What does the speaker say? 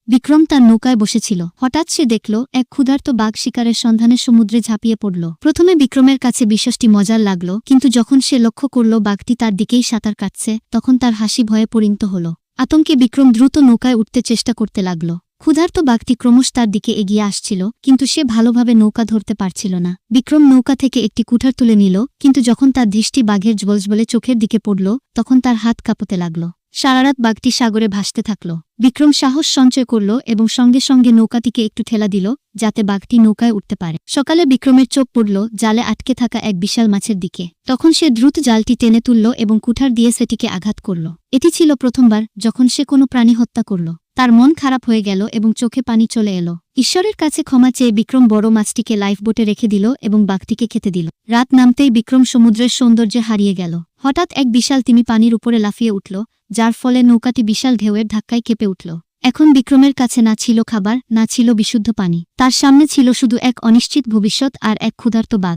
বিক্রম তার নৌকায় বসেছিল। হঠাৎ সে দেখল এক ক্ষুধার্ত বাঘ শিকারের সন্ধানে সমুদ্রে ঝাঁপিয়ে পড়ল। প্রথমে বিক্রমের কাছে বিষয়টি মজার লাগল, কিন্তু যখন সে লক্ষ্য করল বাঘটি তার দিকেই সাঁতার কাটছে, তখন তার হাসি ভয়ে পরিণত হল। আতঙ্কে বিক্রম দ্রুত নৌকায় উঠতে চেষ্টা করতে লাগল। ক্ষুধার্ত বাঘটি ক্রমশ তার দিকে এগিয়ে আসছিল, কিন্তু সে ভালোভাবে নৌকা ধরতে পারছিল না। বিক্রম নৌকা থেকে একটি কুঠার তুলে নিল, কিন্তু যখন তার দৃষ্টি বাঘের জ্বলজ্বলে চোখের দিকে পড়ল, তখন তার হাত কাঁপতে লাগল। সারারাত বাঘটি সাগরে ভাসতে থাকল। বিক্রম সাহস সঞ্চয় করল এবং সঙ্গে সঙ্গে নৌকাটিকে একটু ঠেলা দিল, যাতে বাঘটি নৌকায় উঠতে পারে। সকালে বিক্রমের চোখ পড়ল জালে আটকে থাকা এক বিশাল মাছের দিকে। তখন সে দ্রুত জালটি টেনে তুলল এবং কুঠার দিয়ে সেটিকে আঘাত করল। এটি ছিল প্রথমবার যখন সে কোনো প্রাণী হত্যা করল। তার মন খারাপ হয়ে গেল এবং চোখে পানি চলে এলো। ঈশ্বরের কাছে ক্ষমা চেয়ে বিক্রম বড় মাছটিকে লাইফবোটে রেখে দিল এবং বাঘটিকে খেতে দিল। রাত নামতেই বিক্রম সমুদ্রের সৌন্দর্যে হারিয়ে গেল। হঠাৎ এক বিশাল তিমি পানির উপরে লাফিয়ে উঠল, যার ফলে নৌকাটি বিশাল ঢেউয়ের ধাক্কায় কেঁপে উঠল। এখন বিক্রমের কাছে না ছিল খাবার, না ছিল বিশুদ্ধ পানি। তার সামনে ছিল শুধু এক অনিশ্চিত ভবিষ্যৎ আর এক ক্ষুধার্ত বাঘ।